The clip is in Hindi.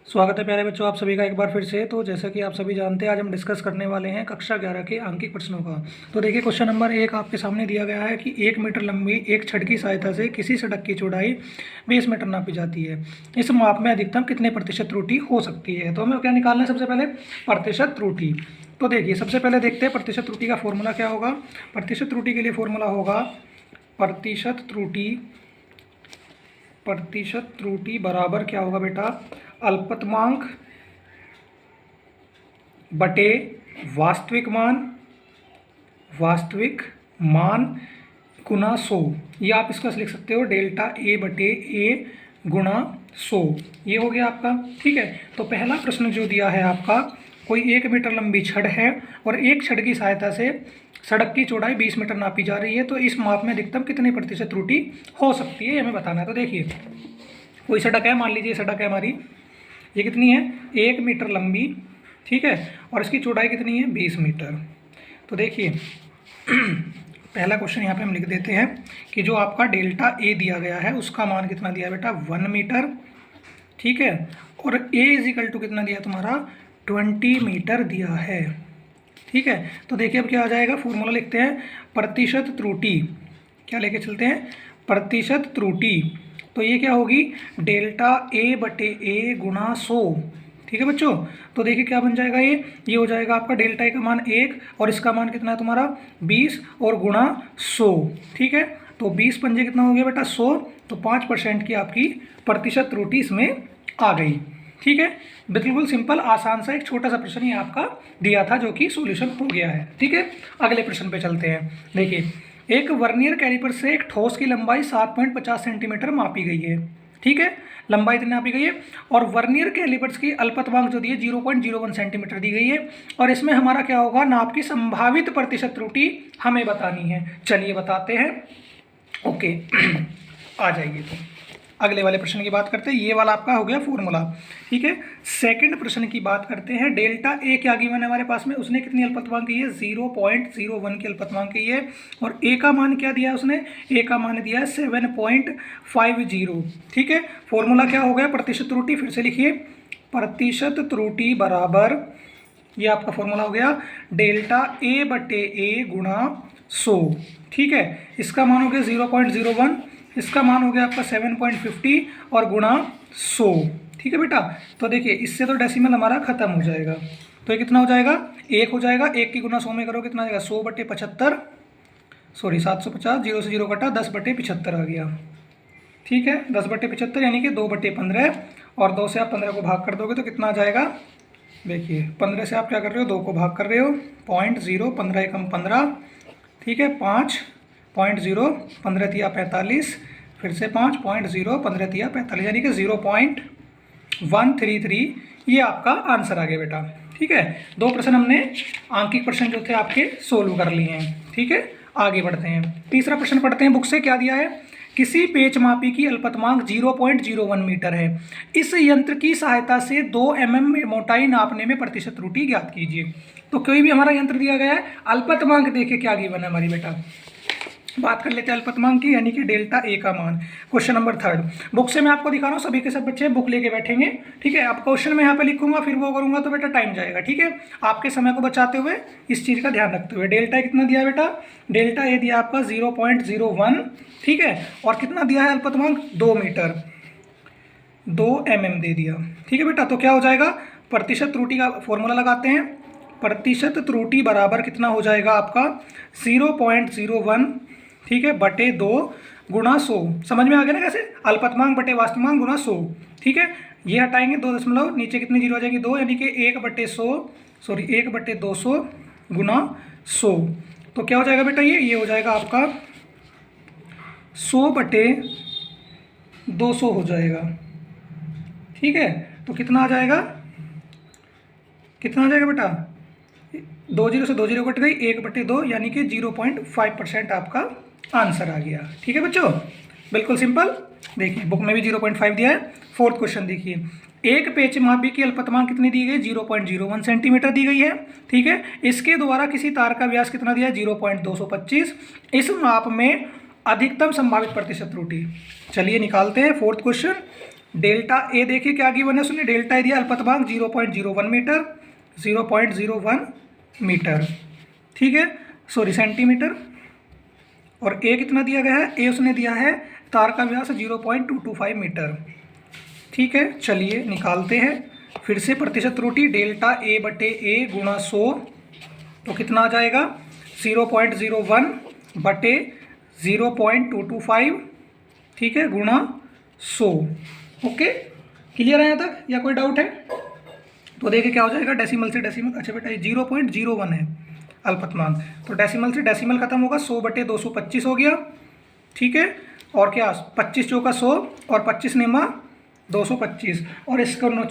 स्वागत है प्यारे बच्चों, आप सभी का एक बार फिर से। तो जैसा कि आप सभी जानते हैं, आज हम डिस्कस करने वाले हैं कक्षा 11 के आंकिक प्रश्नों का। तो देखिए, क्वेश्चन नंबर 1 आपके सामने दिया गया है कि 1 मीटर लंबी एक छड़ की सहायता से किसी सड़क की चौड़ाई 20 मीटर नापी जाती है। इस माप में अधिकतम कितने प्रतिशत त्रुटि हो सकती है। तो हमें क्या निकालना है, सबसे पहले प्रतिशत त्रुटि। तो देखिए, सबसे पहले देखते हैं प्रतिशत त्रुटि का फॉर्मूला क्या होगा। प्रतिशत त्रुटि के लिए फॉर्मूला होगा प्रतिशत त्रुटि बराबर क्या होगा बेटा, अल्पतमांक बटे वास्तविक मान गुना 100। ये आप इसका लिख सकते हो डेल्टा ए बटे ए गुना 100। ये हो गया आपका। ठीक है, तो पहला प्रश्न जो दिया है आपका, कोई 1 मीटर लंबी छड़ है और एक छड़ की सहायता से सड़क की चौड़ाई 20 मीटर नापी जा रही है, तो इस माप में अधिकतम कितने प्रतिशत त्रुटि हो सकती है, हमें बताना है। तो देखिए, कोई सड़क है, मान लीजिए सड़क है हमारी, ये कितनी है, 1 मीटर लंबी, ठीक है, और इसकी चौड़ाई कितनी है, 20 मीटर। तो देखिए पहला क्वेश्चन यहाँ पे हम लिख देते हैं कि जो आपका डेल्टा ए दिया गया है उसका मान कितना दिया बेटा, 1 मीटर, ठीक है, और ए इज इक्वल टू कितना दिया तुम्हारा, 20 मीटर दिया है। ठीक है, तो देखिए अब क्या आ जाएगा, फॉर्मूला लिखते हैं प्रतिशत त्रुटि। क्या लेके चलते हैं, प्रतिशत त्रुटि। तो ये क्या होगी, डेल्टा ए बटे ए गुना 100। ठीक है बच्चों, तो देखिए क्या बन जाएगा, ये हो जाएगा आपका डेल्टा ए का मान 1 और इसका मान कितना है तुम्हारा 20 और गुणा 100। ठीक है, तो 20 पंजे कितना हो गया बेटा 100, तो 5% की आपकी प्रतिशत त्रुटि इसमें आ गई। ठीक है, बिल्कुल सिंपल आसान सा एक छोटा सा प्रश्न ही आपका दिया था जो कि सॉल्यूशन हो गया है। ठीक है, अगले प्रश्न पे चलते हैं। देखिए, एक वर्नियर कैलिपर से एक ठोस की लंबाई 7.50 सेंटीमीटर मापी गई है। ठीक है, लंबाई इतनी नापी गई है और वर्नियर कैलिपर्स की अल्पतमांक जो दी है 0.01 सेंटीमीटर दी गई है, और इसमें हमारा क्या होगा, नाप की संभावित प्रतिशत त्रुटि हमें बतानी है। चलिए बताते हैं। ओके आ जाइए, तो अगले वाले प्रश्न की बात करते हैं। ये वाला आपका हो गया फॉर्मूला। ठीक है, सेकंड प्रश्न की बात करते हैं। डेल्टा ए क्या गिवन है हमारे पास में, उसने कितनी अल्पतमांक की है, 0.01 की अल्पतमांक की है, और ए का मान क्या दिया है उसने, ए का मान दिया है 7.50। ठीक है, फॉर्मूला क्या हो गया, प्रतिशत त्रुटि। फिर से लिखिए, प्रतिशत त्रुटि बराबर, ये आपका फॉर्मूला हो गया डेल्टा ए बटे ए गुणा 100। ठीक है, इसका मान हो गया 0.01, इसका मान हो गया आपका 7.50 और गुणा 100। ठीक है बेटा, तो देखिए इससे तो डेसिमल हमारा खत्म हो जाएगा, तो ये कितना हो जाएगा, 1 हो जाएगा। 1 की गुना 100 में करो कितना आ जाएगा, 100/75, सॉरी 750, 0 से 0 कटा, 10/75 आ गया। ठीक है, 10/75 यानी कि 2/15, और 2 से आप 15 को भाग कर दोगे तो कितना आ जाएगा, देखिए 15 से आप क्या कर रहे हो, 2 को भाग कर रहे हो, 0.0, 15 एकम 15, ठीक है, 5.0, 15 तिया 45, फिर से 5.0, 15 तिया 45, यानी कि 0.133 ये आपका आंसर आ गया बेटा। ठीक है, 2 प्रश्न हमने आंकिक प्रश्न जो थे आपके सोल्व कर लिए हैं। ठीक है, आगे बढ़ते हैं। तीसरा प्रश्न पढ़ते हैं बुक से। क्या दिया है, किसी पेच मापी की अल्पतमांक 0.01 मीटर है। इस यंत्र की सहायता से 2 mm मोटाई नापने में प्रतिशत त्रुटि ज्ञात कीजिए। तो कोई भी हमारा यंत्र दिया गया है, अल्पतमांक देखिए क्या गिवन है हमारी बेटा, बात कर लेते हैं अल्पतमांक की, यानी कि डेल्टा ए का मान। क्वेश्चन नंबर 3 बुक से मैं आपको दिखा रहा हूँ, सभी के सब बच्चे बुक लेके बैठेंगे। ठीक है, अब क्वेश्चन में यहाँ पे लिखूंगा फिर वो करूंगा तो बेटा टाइम जाएगा। ठीक है, आपके समय को बचाते हुए इस चीज़ का ध्यान रखते हुए। डेल्टा कितना दिया बेटा, डेल्टा ए दिया आपका 0.01। ठीक है, और कितना दिया है अल्पतमांक, 2 मीटर, 2 mm दे दिया। ठीक है बेटा, तो क्या हो जाएगा, प्रतिशत त्रुटि का फॉर्मूला लगाते हैं। प्रतिशत त्रुटि बराबर कितना हो जाएगा आपका 0.01, ठीक है, बटे 2 गुणा 100। समझ में आ गया ना कैसे, अल्पतमांक बटे वास्तविक गुणा 100। ठीक है, ये हटाएंगे 2 दशमलव, नीचे कितनी जीरो आ जाएगी, 2, यानी कि 1/100, सॉरी 1/200 गुना 100। तो क्या हो जाएगा बेटा, ये हो जाएगा आपका 100/200 हो जाएगा। ठीक है, तो कितना आ जाएगा, कितना आ जाएगा बेटा, 2 0 से 2 0 कट गई, 1/2, यानी कि 0.5% आपका आंसर आ गया। ठीक है बच्चों, बिल्कुल सिंपल। देखिए बुक में भी 0.5 दिया है। 4th क्वेश्चन देखिए, एक पेच मापी की अल्पतमांक कितनी दी गई, 0.01 सेंटीमीटर दी गई है। ठीक है, इसके द्वारा किसी तार का व्यास कितना दिया है, 0.225। इस माप में अधिकतम संभावित प्रतिशत त्रुटि, चलिए निकालते हैं। 4th क्वेश्चन डेल्टा ए देखिए क्या गिवन है उसने, डेल्टा ए दिया अल्पतमांक 0.01 मीटर, 0.01 मीटर, ठीक है, सॉरी सेंटीमीटर। और ए कितना दिया गया है, ए उसने दिया है तार का व्यास 0.225 मीटर, ठीक है। चलिए निकालते हैं फिर से प्रतिशत त्रुटि, डेल्टा ए बटे ए गुणा 100, तो कितना आ जाएगा 0.01 बटे 0.225, ठीक है, गुणा 100। ओके, क्लियर है यहाँ तक या कोई डाउट है? तो देखिए क्या हो जाएगा, डेसिमल से डेसिमल, अच्छा बेटा 0.01 है अल्पतमांक, तो डेसिमल से डेसिमल खत्म होगा, 100 बटे 225 हो गया, ठीक है। और क्या 25 चौका 100 और 25 निमा 225, और इसका 49